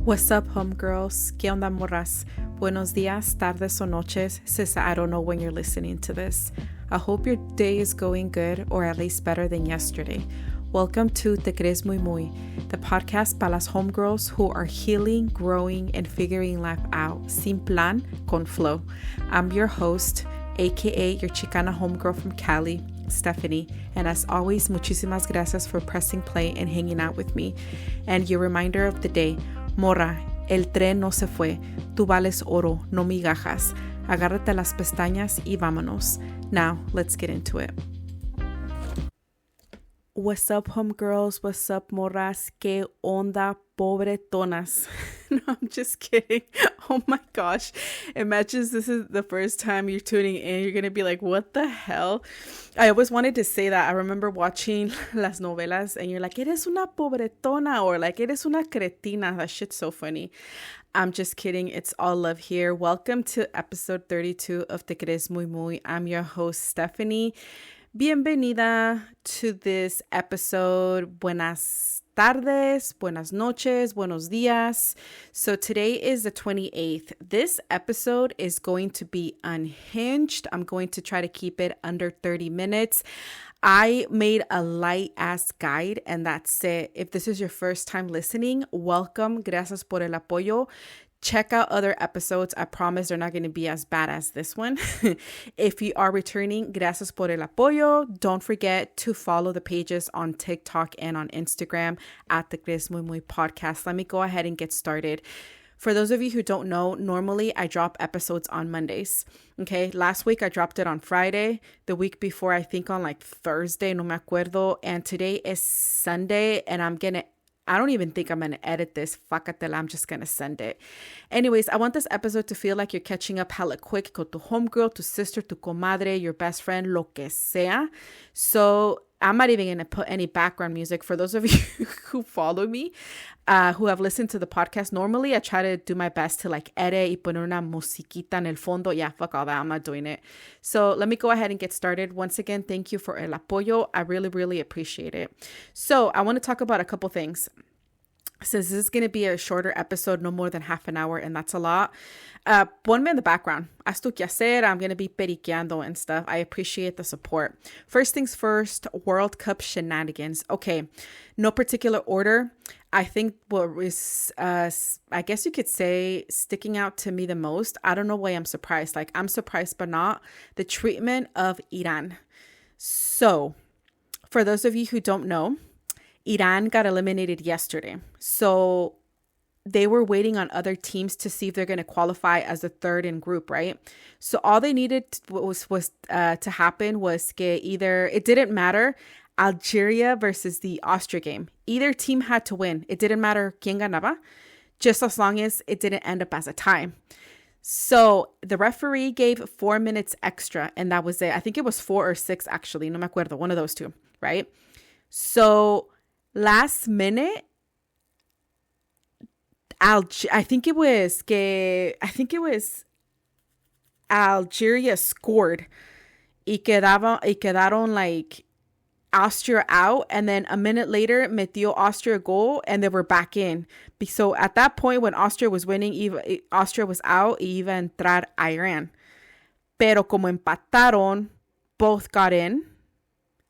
What's up, homegirls? ¿Qué onda, morras? Buenos días, tardes, o noches, since I don't know when you're listening to this. I hope your day is going good, or at least better than yesterday. Welcome to Te Crees Muy Muy, the podcast para las homegirls who are healing, growing, and figuring life out, sin plan, con flow. I'm your host, aka your Chicana homegirl from Cali, Stephanie, and as always, muchísimas gracias for pressing play and hanging out with me. And your reminder of the day, morra, el tren no se fue, tú vales oro, no migajas. Agárrate las pestañas y vámonos. Now, let's get into it. What's up, homegirls? What's up, morras? ¿Qué onda, pobretonas? No, I'm just kidding. Oh my gosh. Imagine this is the first time you're tuning in. You're going to be like, what the hell? I always wanted to say that. I remember watching las novelas and you're like, eres una pobretona, or like, eres una cretina. That shit's so funny. I'm just kidding. It's all love here. Welcome to episode 32 of Te Crees Muy Muy. I'm your host, Stephanie. Bienvenida to this episode. Buenas tardes, buenas noches, buenos días. So today is the 28th. This episode is going to be unhinged. I'm going to try to keep it under 30 minutes. I made a light ass guide, and that's it. If this is your first time listening, welcome. Gracias por el apoyo. Check out other episodes. I promise they're not going to be as bad as this one. If you are returning, gracias por el apoyo. Don't forget to follow the pages on TikTok and on Instagram at the Crees Muy Muy podcast. Let me go ahead and get started. For those of you who don't know, normally I drop episodes on Mondays. Okay, last week I dropped it on Friday. The week before, I think on like Thursday, no me acuerdo. And today is Sunday, and I don't even think I'm going to edit this. Facatela, I'm just going to send it. Anyways, I want this episode to feel like you're catching up hella quick con tu homegirl, tu sister, tu comadre, your best friend, lo que sea. So I'm not even going to put any background music. For those of you who follow me, who have listened to the podcast, normally I try to do my best to like edit y poner una musiquita en el fondo. Yeah, fuck all that. I'm not doing it. So let me go ahead and get started. Once again, thank you for el apoyo. I really, really appreciate it. So I want to talk about a couple things. Since this is going to be a shorter episode, no more than half an hour, and that's a lot, ponme in the background. Haz tu quehacer. I'm going to be periqueando and stuff. I appreciate the support. First things first, World Cup shenanigans. Okay, no particular order. I think what was, I guess you could say, sticking out to me the most, I don't know why I'm surprised. Like, I'm surprised, but not the treatment of Iran. So, for those of you who don't know, Iran got eliminated yesterday. So they were waiting on other teams to see if they're going to qualify as the third in group, right? So all they needed was to happen was que either, it didn't matter, Algeria versus the Austria game. Either team had to win. It didn't matter quién ganaba, just as long as it didn't end up as a tie. So the referee gave 4 minutes extra, and that was it. I think it was 4 or 6, actually. No me acuerdo. One of those two, right? So last minute, I think it was Algeria scored y quedaron like Austria out, and then a minute later metió Austria a goal and they were back in. So at that point, when Austria was winning, Austria was out y iba a entrar Iran. Pero como empataron, both got in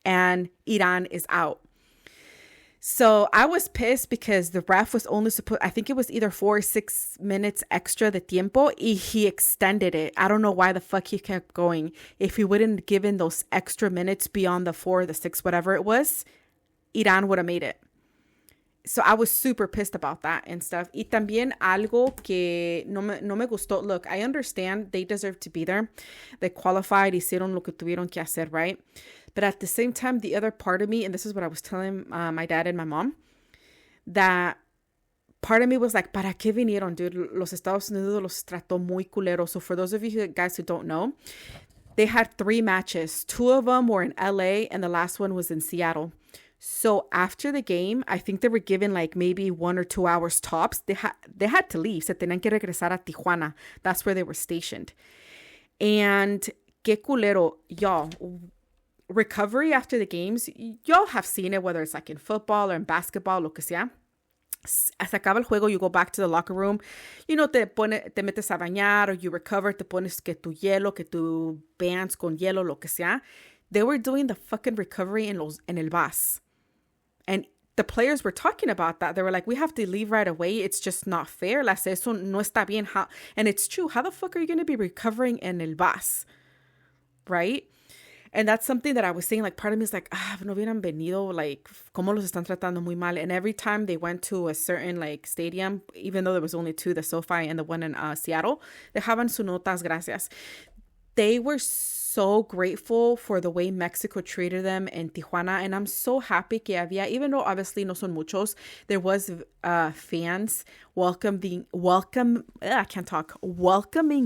and Iran is out. So I was pissed because the ref was only I think it was either 4 or 6 minutes extra de tiempo, y he extended it. I don't know why the fuck he kept going. If he wouldn't given those extra minutes beyond the 4 or the 6, whatever it was, Iran would have made it. So I was super pissed about that and stuff. Y también algo que no me gustó. Look, I understand they deserve to be there. They qualified, hicieron lo que tuvieron que hacer, right? But at the same time, the other part of me, and this is what I was telling my dad and my mom, that part of me was like, ¿para qué vinieron, dude? Los Estados Unidos los trató muy culero. So for those of you guys who don't know, they had 3 matches. 2 of them were in LA, and the last one was in Seattle. So after the game, I think they were given like maybe 1 or 2 hours tops. They had to leave. Se tenían que regresar a Tijuana. That's where they were stationed. And qué culero, y'all. Recovery after the games, y'all have seen it, whether it's like in football or in basketball, lo que sea. Se acaba el juego, you go back to the locker room, te metes a bañar, or you recover, te pones que tu hielo, que tu bands con hielo, lo que sea. They were doing the fucking recovery en el bus. And the players were talking about that. They were like, we have to leave right away. It's just not fair. Eso no está bien. And it's true. How the fuck are you going to be recovering en el bus? Right? And that's something that I was saying, like, part of me is like, no hubieran venido, like, cómo los están tratando muy mal. And every time they went to a certain, like, stadium, even though there was only two, the SoFi and the one in Seattle, dejaban sus notas, gracias. They were so grateful for the way Mexico treated them in Tijuana. And I'm so happy que había, even though obviously no son muchos, there was fans welcoming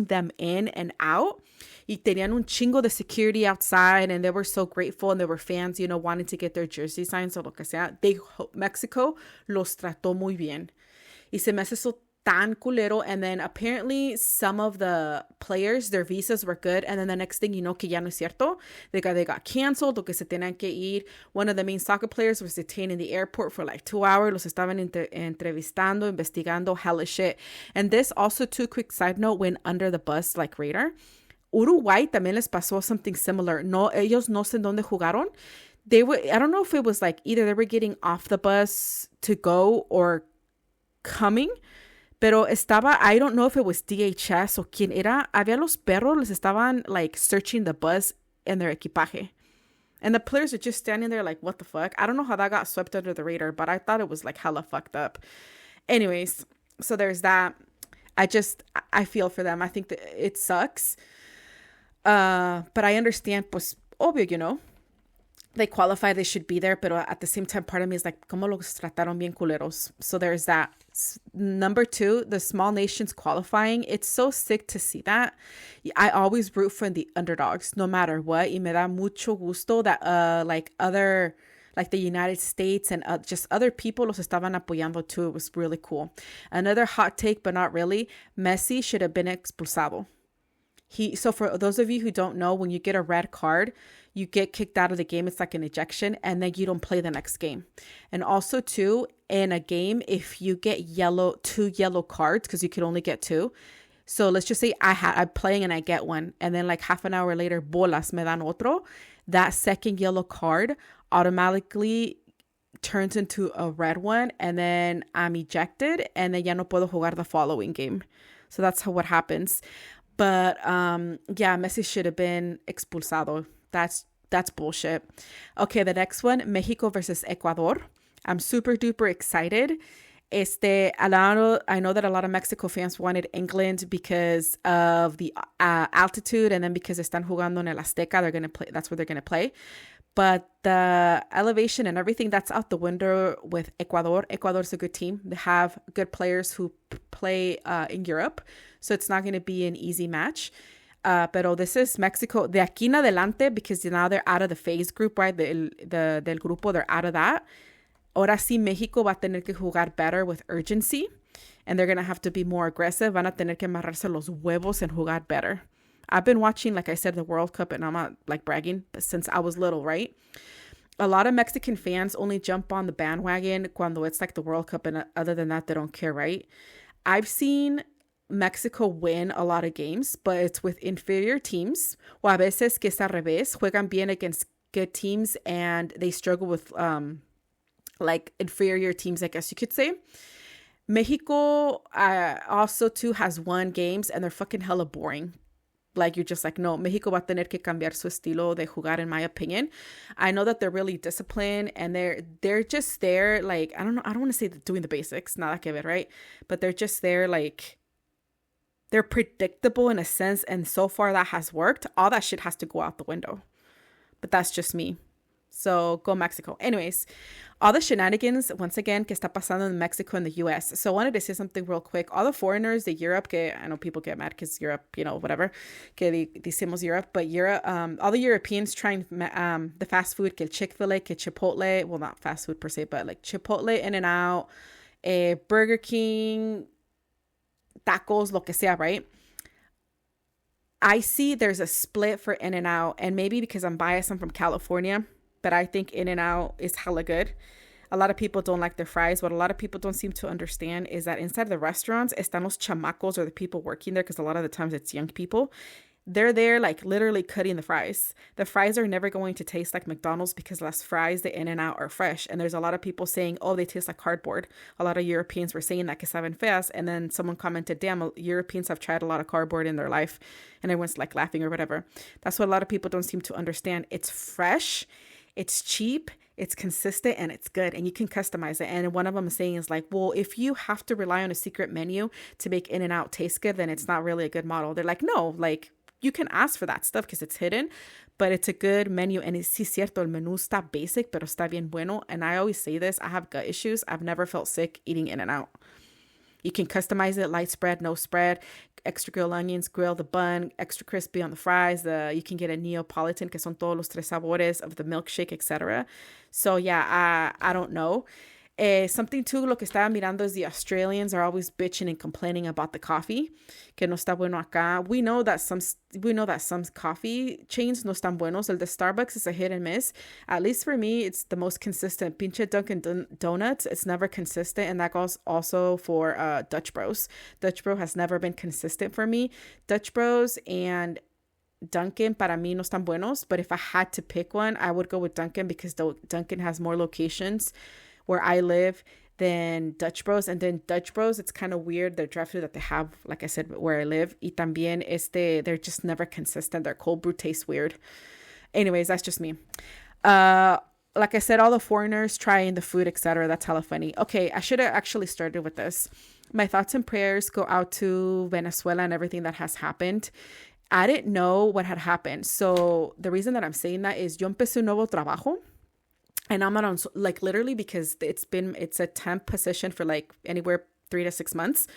them in and out. Y tenían un chingo de security outside, and they were so grateful, and there were fans, wanting to get their jersey signs o lo que sea. Mexico los trató muy bien. Y se me hace eso tan culero. And then apparently some of the players, their visas were good, and then the next thing you know, que ya no es cierto, they got canceled o que se tenían que ir. One of the main soccer players was detained in the airport for like 2 hours. Los estaban entrevistando, investigando, hella shit. And this also, too, quick side note, went under the bus like radar. Uruguay también les pasó something similar. No, ellos no sé dónde jugaron. I don't know if it was like either they were getting off the bus to go or coming, pero I don't know if it was DHS o quién era. Había los perros, les estaban like searching the bus and their equipaje. And the players are just standing there like, what the fuck? I don't know how that got swept under the radar, but I thought it was like hella fucked up. Anyways, so there's that. I feel for them. I think that it sucks. But I understand, pues, obvio, they qualify, they should be there, but at the same time, part of me is like, ¿cómo los trataron bien culeros? So there's that. Number 2, the small nations qualifying. It's so sick to see that. I always root for the underdogs, no matter what. Y me da mucho gusto that, like the United States and just other people los estaban apoyando too. It was really cool. Another hot take, but not really. Messi should have been expulsado. So for those of you who don't know, when you get a red card, you get kicked out of the game. It's like an ejection, and then you don't play the next game. And also too, in a game, if you get 2 yellow cards, because you can only get 2. So let's just say I'm playing and I get one, and then like half an hour later, bolas me dan otro. That second yellow card automatically turns into a red one, and then I'm ejected, and then ya no puedo jugar the following game. So that's what happens. But yeah, Messi should have been expulsado. That's bullshit. Okay, the next one, Mexico versus Ecuador. I'm super duper excited. I know that a lot of Mexico fans wanted England because of the altitude, and then because están jugando en el Azteca, they're gonna play. That's where they're gonna play. But the elevation and everything, that's out the window with Ecuador. Ecuador's a good team. They have good players who play in Europe. So it's not going to be an easy match. Pero this is Mexico. De aquí en adelante, because now they're out of the phase group, right? Del grupo, they're out of that. Ahora sí, México va a tener que jugar better with urgency. And they're going to have to be more aggressive. Van a tener que amarrarse los huevos and jugar better. I've been watching, like I said, the World Cup, and I'm not like bragging, but since I was little, right? A lot of Mexican fans only jump on the bandwagon cuando it's like the World Cup, and other than that, they don't care, right? I've seen Mexico win a lot of games, but it's with inferior teams. O a veces que es al revés, juegan bien against good teams, and they struggle with like inferior teams, I guess you could say. Mexico also too has won games, and they're fucking hella boring. Like, you're just like, no, Mexico va a tener que cambiar su estilo de jugar, in my opinion. I know that they're really disciplined, and they're just there, like, I don't want to say doing the basics, nada que ver, right? But they're just there, like, they're predictable in a sense, and so far that has worked. All that shit has to go out the window. But that's just me. So go Mexico. Anyways, all the shenanigans, once again, que está pasando in Mexico and the U.S. So I wanted to say something real quick. All the foreigners, the Europe, que I know people get mad because Europe, whatever, que decimos Europe, but Europe, all the Europeans trying the fast food, que el Chick-fil-A, que Chipotle, well, not fast food per se, but like Chipotle, In-N-Out, Burger King, tacos, lo que sea, right? I see there's a split for In-N-Out, and maybe because I'm biased, I'm from California, but I think In-N-Out is hella good. A lot of people don't like their fries. What a lot of people don't seem to understand is that inside the restaurants, están los chamacos, or the people working there, because a lot of the times it's young people. They're there like literally cutting the fries. The fries are never going to taste like McDonald's because las fries, the In-N-Out, are fresh. And there's a lot of people saying, oh, they taste like cardboard. A lot of Europeans were saying that que saben feas. And then someone commented, damn, Europeans have tried a lot of cardboard in their life. And everyone's like laughing or whatever. That's what a lot of people don't seem to understand. It's fresh, it's cheap, it's consistent, and it's good, and you can customize it. And one of them is saying is like, well, if you have to rely on a secret menu to make In-N-Out taste good, then it's not really a good model. They're like, no, like, you can ask for that stuff because it's hidden, but it's a good menu. And it's sí cierto, el menú está basic, pero está bien bueno. And I always say this, I have gut issues. I've never felt sick eating In-N-Out. You can customize it, light spread, no spread, extra grilled onions, grill the bun, extra crispy on the fries. You can get a Neapolitan, que son todos los tres sabores of the milkshake, etc. So yeah, I don't know. Something too, lo que estaba mirando is the Australians are always bitching and complaining about the coffee, que no está bueno acá. We know that some coffee chains no están buenos. El de Starbucks is a hit and miss. At least for me, it's the most consistent. Pinche Dunkin' Donuts, it's never consistent, and that goes also for Dutch Bros. Dutch Bro has never been consistent for me. Dutch Bros and Dunkin' para mí no están buenos, but if I had to pick one, I would go with Dunkin' because Dunkin' has more locations where I live than Dutch Bros. And then Dutch Bros, it's kind of weird, their drive-thru that they have, like I said, where I live. Y también they're just never consistent. Their cold brew tastes weird. Anyways, that's just me. Like I said, all the foreigners trying the food, etc. That's hella funny. Okay, I should have actually started with this. My thoughts and prayers go out to Venezuela and everything that has happened. I didn't know what had happened. So the reason that I'm saying that is yo empecé un nuevo trabajo. And I'm not on, like, literally because it's a temp position for like anywhere 3 to 6 months.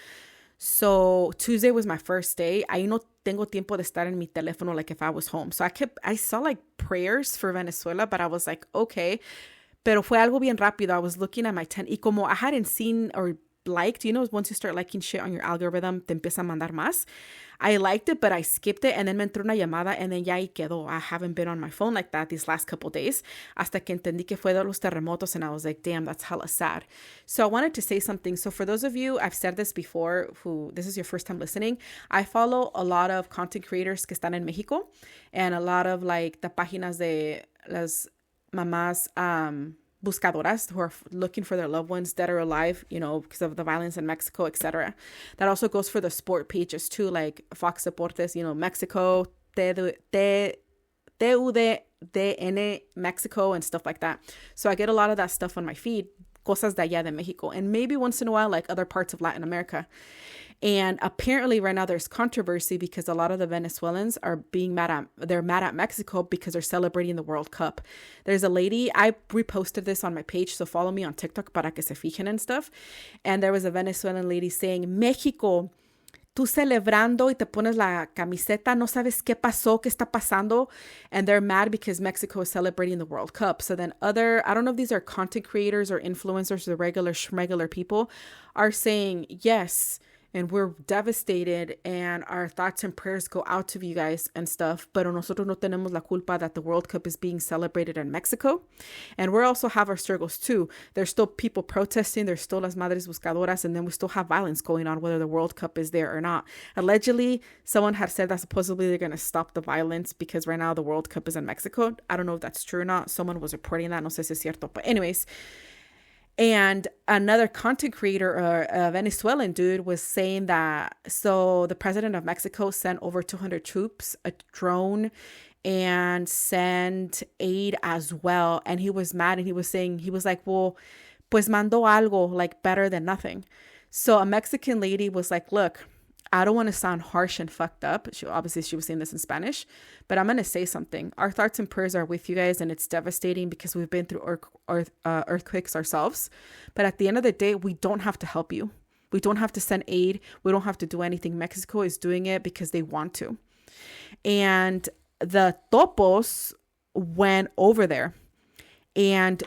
So Tuesday was my first day. Ahí no tengo tiempo de estar en mi teléfono like if I was home. So I saw like prayers for Venezuela, but I was like, okay. Pero fue algo bien rápido. I was looking at my 10. Y como I hadn't seen or liked, once you start liking shit on your algorithm, te empieza a mandar más. I liked it, but I skipped it, and then me entró una llamada, and then ya ahí quedó. I haven't been on my phone like that these last couple days, hasta que entendí que fue de los terremotos, and I was like, damn, that's hella sad. So I wanted to say something. So for those of you, I've said this before, who this is your first time listening, I follow a lot of content creators que están en Mexico, and a lot of like the páginas de las mamás, buscadoras who are looking for their loved ones dead or alive, because of the violence in Mexico, etc. That also goes for the sport pages too, like Fox Deportes, Mexico, TUDN Mexico and stuff like that. So I get a lot of that stuff on my feed, cosas de allá de Mexico, and maybe once in a while, like other parts of Latin America. And apparently right now there's controversy because a lot of the Venezuelans are they're mad at Mexico because they're celebrating the World Cup. There's a lady, I reposted this on my page, so follow me on TikTok para que se fijen and stuff. And there was a Venezuelan lady saying, México, tú celebrando y te pones la camiseta, no sabes qué pasó, qué está pasando. And they're mad because Mexico is celebrating the World Cup. So then I don't know if these are content creators or influencers or regular schmegular people, are saying, yes, and we're devastated, and our thoughts and prayers go out to you guys and stuff. Pero nosotros no tenemos la culpa that the World Cup is being celebrated in Mexico. And we also have our struggles too. There's still people protesting. There's still las madres buscadoras. And then we still have violence going on, whether the World Cup is there or not. Allegedly, someone had said that supposedly they're going to stop the violence because right now the World Cup is in Mexico. I don't know if that's true or not. Someone was reporting that. No sé si es cierto. But anyways, and another content creator, a Venezuelan dude, was saying that, so the president of Mexico sent over 200 troops, a drone, and sent aid as well. And he was mad, and he was like, well, pues mandó algo, like better than nothing. So a Mexican lady was like, look, I don't want to sound harsh and fucked up. She was saying this in Spanish, but I'm going to say something. Our thoughts and prayers are with you guys, and it's devastating because we've been through earthquakes ourselves. But at the end of the day, we don't have to help you. We don't have to send aid. We don't have to do anything. Mexico is doing it because they want to. And the topos went over there. And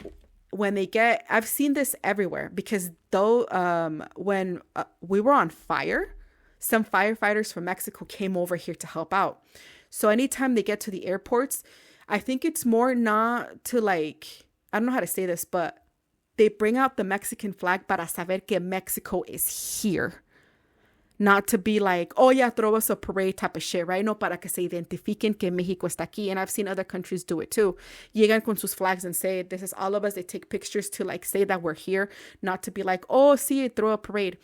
when I've seen this everywhere because when we were on fire, some firefighters from Mexico came over here to help out. So anytime they get to the airports, I think it's more not to like, I don't know how to say this, but they bring out the Mexican flag para saber que Mexico is here. Not to be like, oh yeah, throw us a parade type of shit, right? No, para que se identifiquen que Mexico está aquí. And I've seen other countries do it too. Llegan con sus flags and say, this is all of us. They take pictures to like say that we're here, not to be like, oh, sí, throw a parade.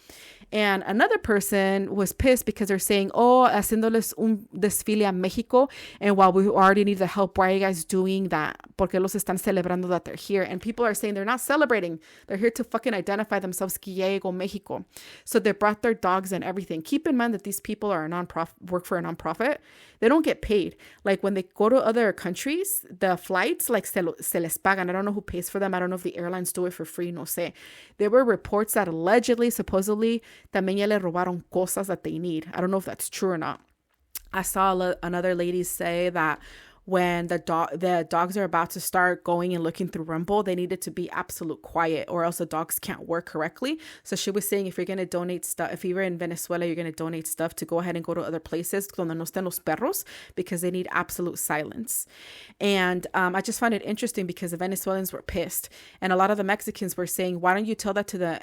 And another person was pissed because they're saying, oh, haciéndoles un desfile a Mexico. And while we already need the help, why are you guys doing that? Porque los están celebrando that they're here. And people are saying they're not celebrating. They're here to fucking identify themselves que ya llegó Mexico. So they brought their dogs and everything. Keep in mind that these people are a nonprofit, work for a nonprofit. They don't get paid. Like when they go to other countries, the flights, like se les pagan. I don't know who pays for them. I don't know if the airlines do it for free. No sé. There were reports that allegedly, supposedly, también ya le robaron cosas that they need. I don't know if that's true or not. I saw another lady say that when the dogs are about to start going and looking through Rumble, they needed to be absolute quiet or else the dogs can't work correctly. So she was saying if you're going to donate stuff, if you're in Venezuela, you're going to donate stuff to go ahead and go to other places donde no estén los perros because they need absolute silence. And I just found it interesting because the Venezuelans were pissed. And a lot of the Mexicans were saying, why don't you tell that to the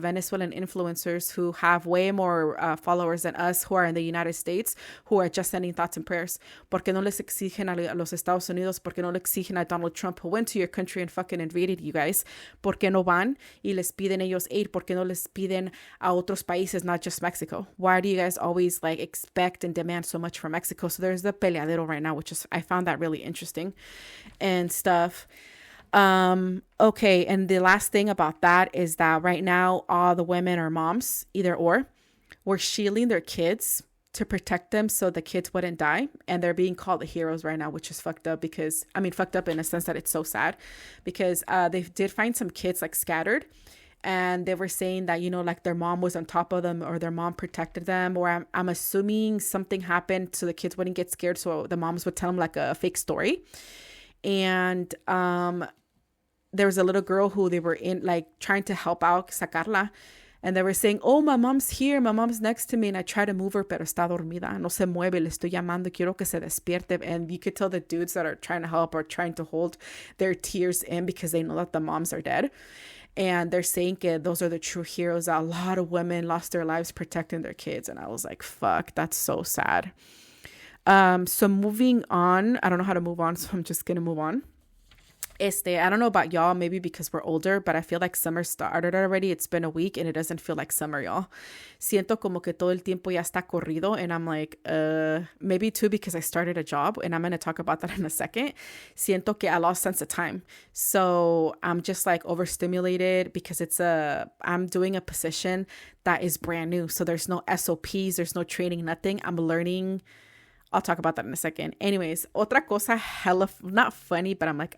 Venezuelan influencers who have way more followers than us who are in the United States, who are just sending thoughts and prayers? Porque no les exigen a los Estados Unidos, porque no le exigen a Donald Trump, who went to your country and fucking invaded you guys, porque no van y les piden ellos aid, porque no les piden a otros países, not just Mexico? Why do you guys always like expect and demand so much from Mexico? So there's the peleadero right now, which is, I found that really interesting and stuff. Okay, and the last thing about that is that right now all the women are moms, either or, were shielding their kids to protect them so the kids wouldn't die, and they're being called the heroes right now, which is fucked up because, I mean, fucked up in a sense that it's so sad because they did find some kids like scattered, and they were saying that, you know, like their mom was on top of them or their mom protected them, or I'm assuming something happened so the kids wouldn't get scared, so the moms would tell them like a fake story. And there was a little girl who they were in like trying to help out, sacarla. And they were saying, oh, my mom's here. My mom's next to me. And I try to move her, pero está dormida. No se mueve. Le estoy llamando. Quiero que se despierte. And you could tell the dudes that are trying to help are trying to hold their tears in because they know that the moms are dead. And they're saying that those are the true heroes. A lot of women lost their lives protecting their kids. And I was like, fuck, that's so sad. So moving on. I don't know how to move on, so I'm just going to move on. I don't know about y'all, maybe because we're older, but I feel like summer started already. It's been a week and it doesn't feel like summer, y'all. Siento como que todo el tiempo ya está corrido, and I'm like, maybe too because I started a job, and I'm going to talk about that in a second. Siento que I lost sense of time. So I'm just like overstimulated because I'm doing a position that is brand new. So there's no SOPs, there's no training, nothing. I'm learning. I'll talk about that in a second. Anyways, otra cosa hella, not funny, but I'm like,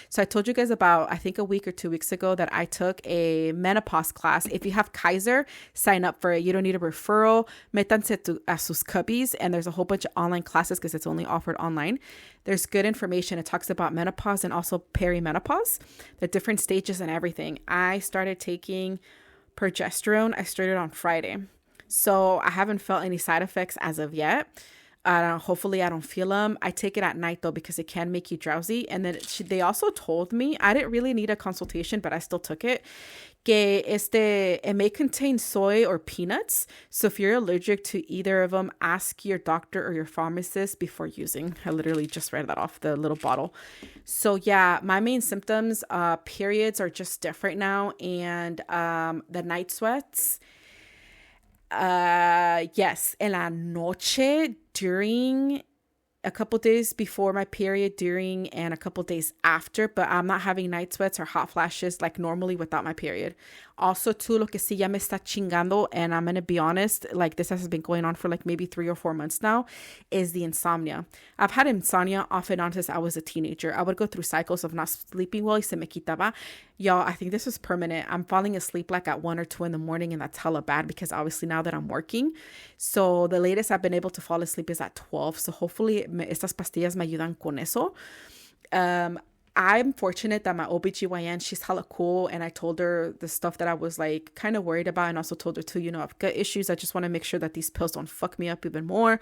So I told you guys about, I think a week or 2 weeks ago that I took a menopause class. If you have Kaiser, sign up for it. You don't need a referral. Métanse a sus cubbies. And there's a whole bunch of online classes because it's only offered online. There's good information. It talks about menopause and also perimenopause, the different stages and everything. I started taking progesterone. I started on Friday. So I haven't felt any side effects as of yet. Hopefully I don't feel them. I take it at night though because it can make you drowsy. And then they also told me, I didn't really need a consultation, but I still took it, que it may contain soy or peanuts. So if you're allergic to either of them, ask your doctor or your pharmacist before using. I literally just read that off the little bottle. So yeah, my main symptoms, periods are just different now. And the night sweats. Yes, en la noche, during, a couple days before my period, during, and a couple days after, but I'm not having night sweats or hot flashes like normally without my period. Also, too, lo que sí ya me está chingando, and I'm going to be honest, like this has been going on for like maybe 3 or 4 months now, is the insomnia. I've had insomnia off and on since I was a teenager. I would go through cycles of not sleeping well y se me quitaba. Y'all, I think this was permanent. I'm falling asleep like at 1 or 2 in the morning, and that's hella bad because obviously now that I'm working. So the latest I've been able to fall asleep is at 12. So hopefully estas pastillas me ayudan con eso. I'm fortunate that my OBGYN, she's hella cool, and I told her the stuff that I was like kind of worried about, and also told her too, you know, I've got issues. I just want to make sure that these pills don't fuck me up even more.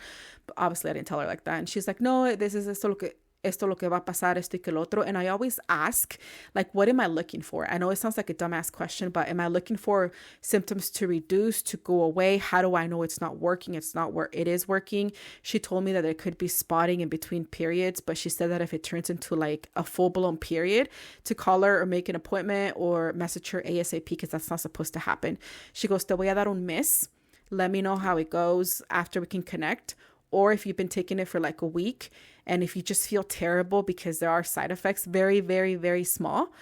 But obviously I didn't tell her like that. And she's like, no, this is esto lo que esto lo que va a pasar, esto y que lo otro. And I always ask, like, what am I looking for? I know it sounds like a dumbass question, but am I looking for symptoms to reduce, to go away? How do I know it's not working? It's not where it is working. She told me that there could be spotting in between periods, but she said that if it turns into like a full-blown period, to call her or make an appointment or message her ASAP, because that's not supposed to happen. She goes, te voy a dar un mes. Let me know how it goes after we can connect. Or if you've been taking it for like a week and if you just feel terrible because there are side effects, very, very, very small,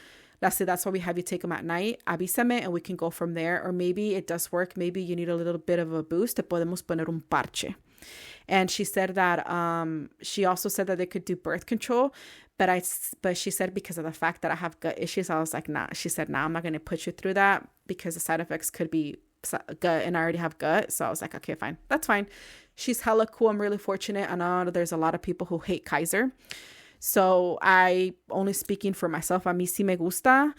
that's why we have you take them at night. Avísame and we can go from there. Or maybe it does work. Maybe you need a little bit of a boost. Te podemos poner un parche. And she said that she also said that they could do birth control. But she said because of the fact that I have gut issues, I was like, nah. She said, nah, I'm not going to put you through that because the side effects could be gut and I already have gut. So I was like, okay, fine. That's fine. She's hella cool. I'm really fortunate. I know there's a lot of people who hate Kaiser. So I only speaking for myself. A mí sí me gusta.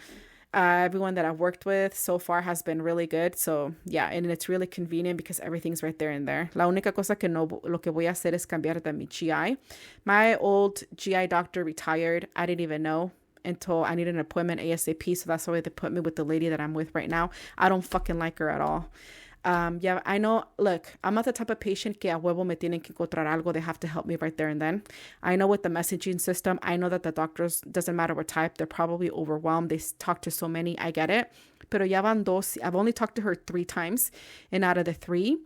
Everyone that I've worked with so far has been really good. So yeah, and it's really convenient because everything's right there and there. La única cosa que no, lo que voy a hacer es cambiar de mi GI. My old GI doctor retired. I didn't even know until I needed an appointment ASAP. So that's why they put me with the lady that I'm with right now. I don't fucking like her at all. Yeah, I know, look, I'm not the type of patient que a huevo me tienen que encontrar algo. They have to help me right there and then. I know with the messaging system, I know that the doctors, doesn't matter what type, they're probably overwhelmed. They talk to so many. I get it. Pero ya van dos. I've only talked to her 3 times. And out of the 3,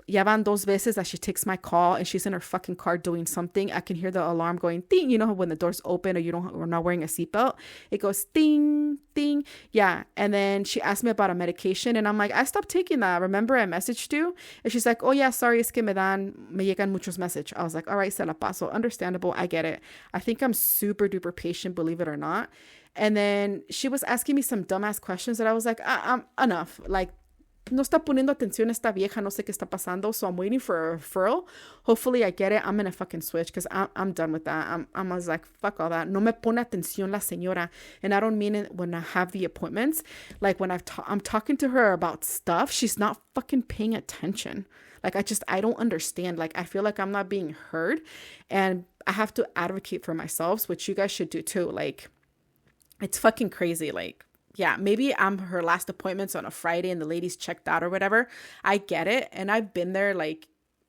ya van 2 veces that she takes my call and she's in her fucking car doing something. I can hear the alarm going ding. You know when the doors open or you're not wearing a seatbelt, it goes ding, ding. Yeah. And then she asked me about a medication and I'm like, I stopped taking that. Remember I messaged you? And she's like, oh yeah, sorry, es que me llegan muchos messages. I was like, all right, se la paso. Understandable. I get it. I think I'm super duper patient, believe it or not. And then she was asking me some dumbass questions that I was like, I'm enough. Like, no está poniendo atención esta vieja, no sé qué está pasando. So I'm waiting for a referral. Hopefully I get it. I'm going to fucking switch because I'm done with that. I was like, fuck all that. No me pone atención la señora. And I don't mean it when I have the appointments. Like when I'm talking to her about stuff, she's not fucking paying attention. Like I don't understand. Like I feel like I'm not being heard. And I have to advocate for myself, which you guys should do too. Like it's fucking crazy. Like, yeah, maybe I'm her last appointment's on a Friday and the lady's checked out or whatever. I get it. And I've been there like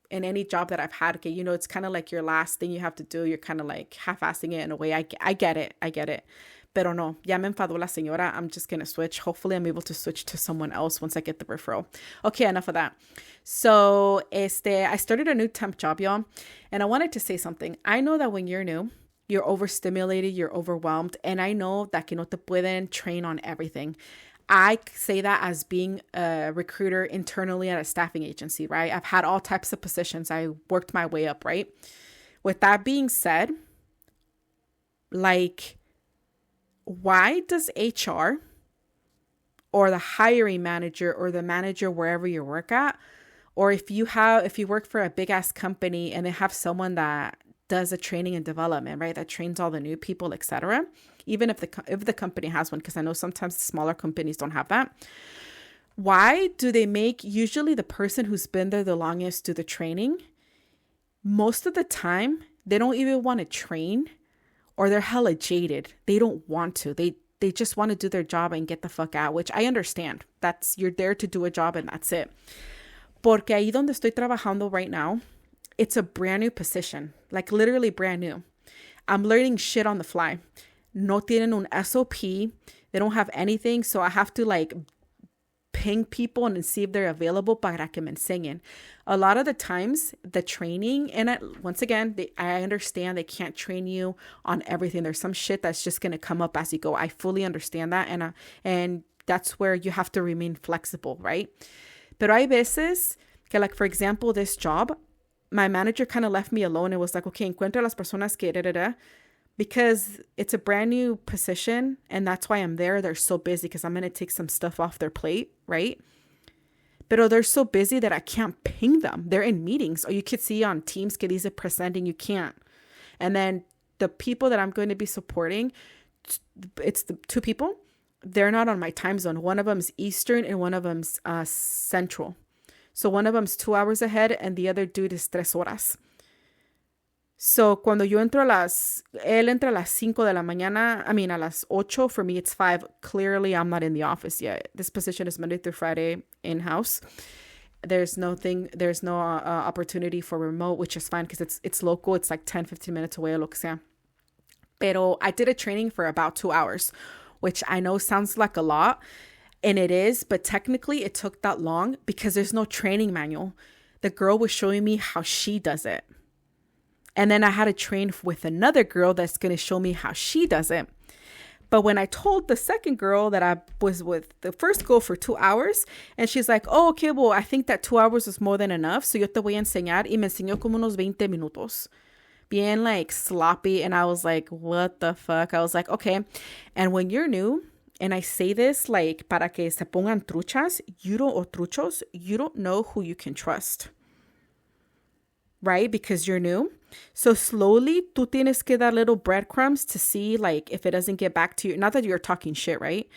in any job that I've had. Okay, you know, it's kind of like your last thing you have to do. You're kind of like half-assing it in a way. I get it. I get it. Pero no, ya me enfadó la señora. I'm just going to switch. Hopefully I'm able to switch to someone else once I get the referral. Okay, enough of that. So, I started a new temp job, y'all. And I wanted to say something. I know that when you're new, you're overstimulated, you're overwhelmed. And I know that que no te pueden train on everything. I say that as being a recruiter internally at a staffing agency, right? I've had all types of positions. I worked my way up, right? With that being said, like, why does HR or the hiring manager or the manager wherever you work at, or if you work for a big ass company and they have someone that does a training and development, right? That trains all the new people, etc. Even if the company has one, because I know sometimes smaller companies don't have that. Why do they make usually the person who's been there the longest do the training? Most of the time, they don't even want to train, or they're hella jaded. They don't want to. They just want to do their job and get the fuck out, which I understand. You're there to do a job and that's it. Porque ahí donde estoy trabajando right now, it's a brand new position, like literally brand new. I'm learning shit on the fly. No tienen un SOP. They don't have anything. So I have to like ping people and see if they're available para que me enseñen. A lot of the times the training, and once again, I understand they can't train you on everything. There's some shit that's just going to come up as you go. I fully understand that. And that's where you have to remain flexible, right? Pero hay veces que, like, for example, this job, my manager kind of left me alone and was like, okay, encuentra las personas que because it's a brand new position and that's why I'm there. They're so busy because I'm going to take some stuff off their plate, right? But they're so busy that I can't ping them. They're in meetings, or you could see on Teams que dice presenting, you can't. And then the people that I'm going to be supporting, it's the 2 people. They're not on my time zone. One of them's Eastern and one of them's Central. So one of them's 2 hours ahead and the other dude is 3 horas. So, cuando yo entro él entra a las 5 de la mañana, I mean, a las 8, for me it's 5. Clearly, I'm not in the office yet. This position is Monday through Friday in-house. There's no opportunity for remote, which is fine because it's local. It's like 10, 15 minutes away, lo que sea. Pero I did a training for about 2 hours, which I know sounds like a lot, and it is, but technically it took that long because there's no training manual. The girl was showing me how she does it. And then I had to train with another girl that's going to show me how she does it. But when I told the second girl that I was with the first girl for 2 hours, and she's like, oh, okay, well, I think that 2 hours is more than enough. So yo te voy a enseñar. Y me enseñó como unos 20 minutos. Being like sloppy. And I was like, what the fuck? I was like, okay. And when you're new, and I say this like para que se pongan truchas, or truchos, you don't know who you can trust. Right? Because you're new. So slowly, tú tienes que dar little breadcrumbs to see like if it doesn't get back to you. Not that you're talking shit, right?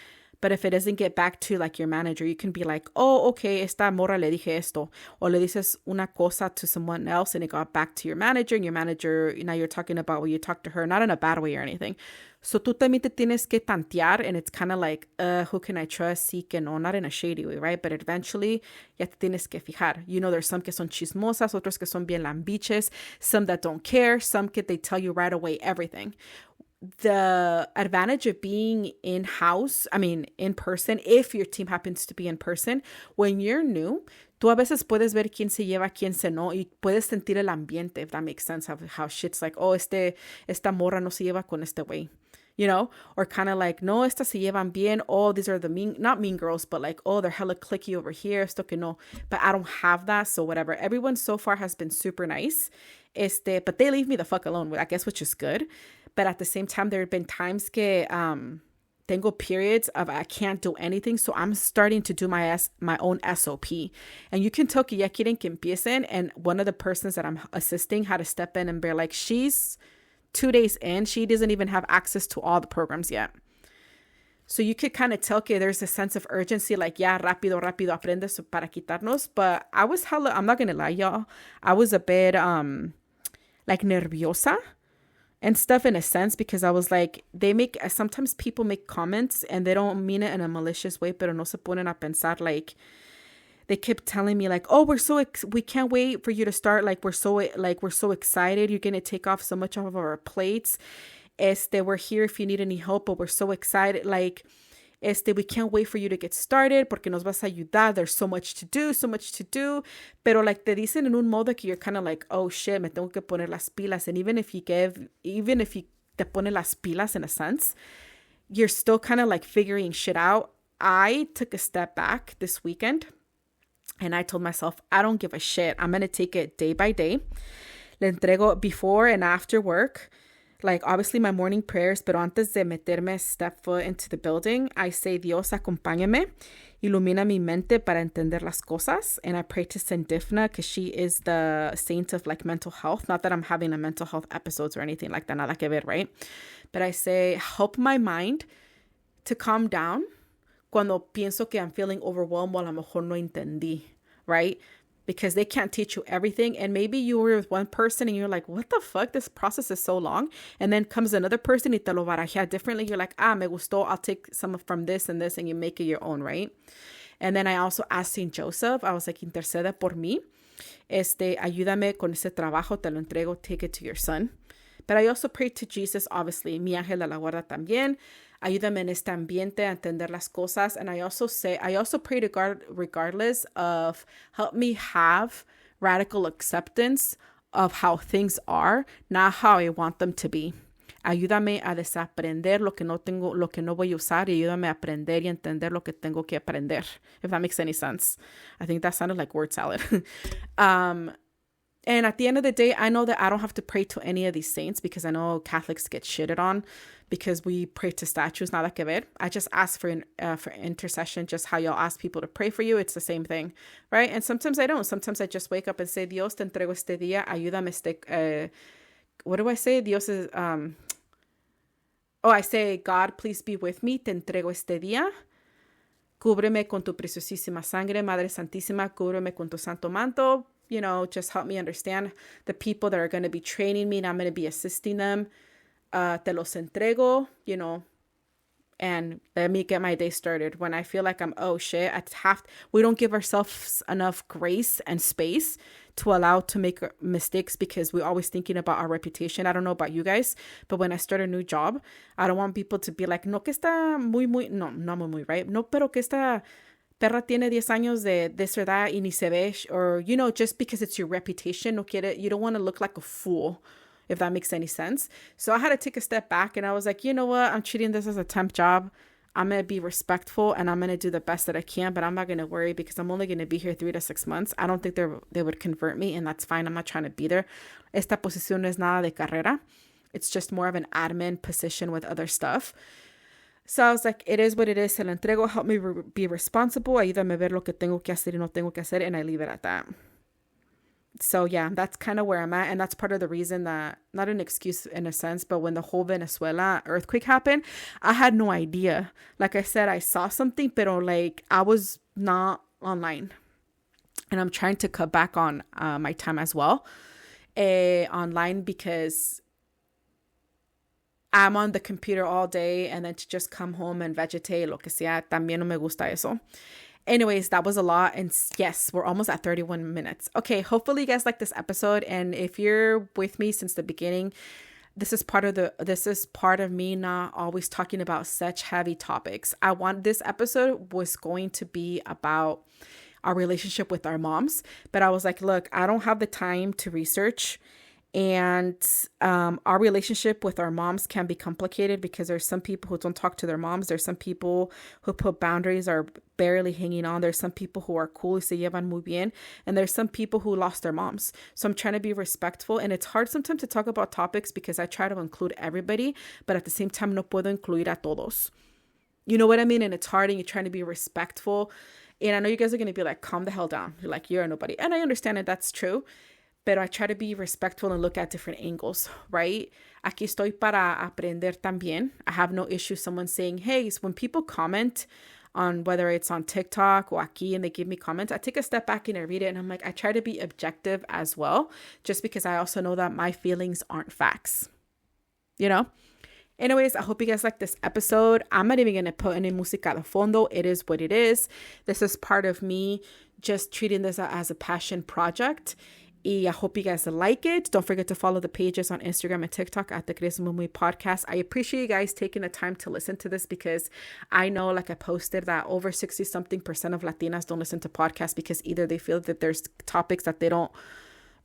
But if it doesn't get back to like your manager, you can be like, oh, okay, esta morra le dije esto. Or le dices una cosa to someone else and it got back to your manager. And your manager, now you're talking about when you talk to her, not in a bad way or anything. So tú también te tienes que tantear, and it's kind of like, who can I trust? Sí que no, not in a shady way, right? But eventually, ya te tienes que fijar. You know, there's some que son chismosas, otros que son bien lambiches, some that don't care, some que they tell you right away everything. The advantage of being in person, if your team happens to be in person, when you're new, tú a veces puedes ver quién se lleva, quién se no, y puedes sentir el ambiente, if that makes sense, of how shit's like, oh, esta morra no se lleva con este güey. You know, or kind of like, no, estas se llevan bien. Oh, these are the not mean girls, but like, oh, they're hella cliquey over here. Esto que no. But I don't have that. So whatever. Everyone so far has been super nice. But they leave me the fuck alone, I guess, which is good. But at the same time, there have been times que tengo periods of I can't do anything. So I'm starting to do my own SOP. And you can tell que ya quieren que empiecen. And one of the persons that I'm assisting had to step in and be like, she's 2 days in, she doesn't even have access to all the programs yet. So you could kind of tell que there's a sense of urgency, like, yeah, rápido, aprendes para quitarnos. But I was I'm not going to lie, y'all. I was a bit, like, nerviosa and stuff in a sense, because I was like, sometimes people make comments and they don't mean it in a malicious way, pero no se ponen a pensar, like, they kept telling me like, oh, we can't wait for you to start. Like, we're so excited. You're going to take off so much off of our plates. We're here if you need any help, but we're so excited. Like, we can't wait for you to get started porque nos vas a ayudar. There's so much to do. Pero like te dicen en un modo que you're kind of like, oh shit, me tengo que poner las pilas. And even if you te pone las pilas in a sense, you're still kind of like figuring shit out. I took a step back this weekend. And I told myself, I don't give a shit. I'm going to take it day by day. Le entrego before and after work. Like, obviously, my morning prayers. Pero antes de meterme step foot into the building, I say, Dios, acompáñame. Ilumina mi mente para entender las cosas. And I pray to Saint Difna because she is the saint of, like, mental health. Not that I'm having a mental health episodes or anything like that. Nada que ver, right? But I say, help my mind to calm down cuando pienso que I'm feeling overwhelmed o a lo mejor no entendí, right? Because they can't teach you everything. And maybe you were with one person and you're like, what the fuck? This process is so long. And then comes another person y te lo barajea differently. You're like, me gustó. I'll take some from this and this, and you make it your own, right? And then I also asked Saint Joseph, I was like, intercede por mí. Ayúdame con ese trabajo, te lo entrego, take it to your son. But I also prayed to Jesus, obviously, mi ángel de la guarda también. Ayúdame en este ambiente a entender las cosas. And I also pray to God, regardless of, help me have radical acceptance of how things are, not how I want them to be. Ayúdame a desaprender lo que no voy a usar, y ayúdame a aprender y entender lo que tengo que aprender. If that makes any sense. I think that sounded like word salad. And at the end of the day, I know that I don't have to pray to any of these saints, because I know Catholics get shitted on because we pray to statues, nada que ver. I just ask for intercession, just how y'all ask people to pray for you. It's the same thing, right? And sometimes I don't. Sometimes I just wake up and say, Dios, te entrego este día, ayúdame what do I say? Dios is, I say, God, please be with me, te entrego este día. Cúbreme con tu preciosísima sangre, Madre Santísima, cúbreme con tu santo manto. just help me understand the people that are going to be training me and I'm going to be assisting them. Te los entrego, and let me get my day started. When I feel like oh shit, we don't give ourselves enough grace and space to allow to make mistakes because we're always thinking about our reputation. I don't know about you guys, but when I start a new job, I don't want people to be like, no, que está no, no muy, right? No, pero que esta perra tiene 10 años de su edad y ni se ve, or, just because it's your reputation, you don't want to look like a fool, if that makes any sense. So I had to take a step back and I was like, you know what? I'm treating this as a temp job. I'm going to be respectful and I'm going to do the best that I can, but I'm not going to worry because I'm only going to be here 3 to 6 months. I don't think they would convert me, and that's fine. I'm not trying to be there. Esta posición no es nada de carrera. It's just more of an admin position with other stuff. So I was like, it is what it is. Se lo entrego. Help me be responsible. Ayúdame a ver lo que tengo que hacer y no tengo que hacer. And I leave it at that. So yeah, that's kind of where I'm at. And that's part of the reason that, not an excuse in a sense, but when the whole Venezuela earthquake happened, I had no idea. Like I said, I saw something, but I was not online. And I'm trying to cut back on my time as well online, because I'm on the computer all day, and then to just come home and vegetate, lo que sea, también no me gusta eso. Anyways, that was a lot. And yes, we're almost at 31 minutes. Okay, hopefully you guys like this episode. And if you're with me since the beginning, this is part of me not always talking about such heavy topics. This episode was going to be about our relationship with our moms, but I was like, look, I don't have the time to research. And our relationship with our moms can be complicated because there's some people who don't talk to their moms. There's some people who put boundaries, are barely hanging on. There's some people who are cool y se llevan muy bien. And there's some people who lost their moms. So I'm trying to be respectful. And it's hard sometimes to talk about topics because I try to include everybody, but at the same time, no puedo incluir a todos. You know what I mean? And it's hard, and you're trying to be respectful. And I know you guys are going to be like, calm the hell down. You're like, you're nobody. And I understand that that's true. But I try to be respectful and look at different angles, right? Aquí estoy para aprender también. I have no issue someone saying, hey, so when people comment on whether it's on TikTok or aquí and they give me comments, I take a step back and I read it and I'm like, I try to be objective as well, just because I also know that my feelings aren't facts, Anyways, I hope you guys like this episode. I'm not even going to put any música de fondo. It is what it is. This is part of me just treating this as a passion project. Y I hope you guys like it. Don't forget to follow the pages on Instagram and TikTok at the Chisme podcast. I appreciate you guys taking the time to listen to this, because I know, like I posted, that over 60-something% of Latinas don't listen to podcasts because either they feel that there's topics that they don't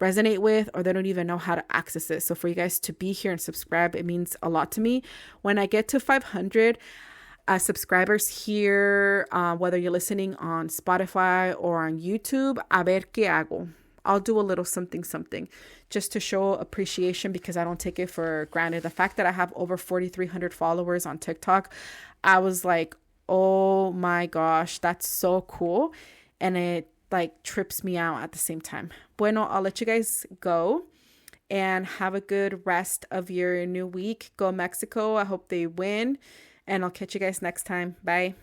resonate with, or they don't even know how to access it. So for you guys to be here and subscribe, it means a lot to me. When I get to 500 subscribers here, whether you're listening on Spotify or on YouTube, a ver qué hago. I'll do a little something just to show appreciation, because I don't take it for granted. The fact that I have over 4,300 followers on TikTok, I was like, oh my gosh, that's so cool. And it trips me out at the same time. Bueno, I'll let you guys go and have a good rest of your new week. Go Mexico. I hope they win. And I'll catch you guys next time. Bye.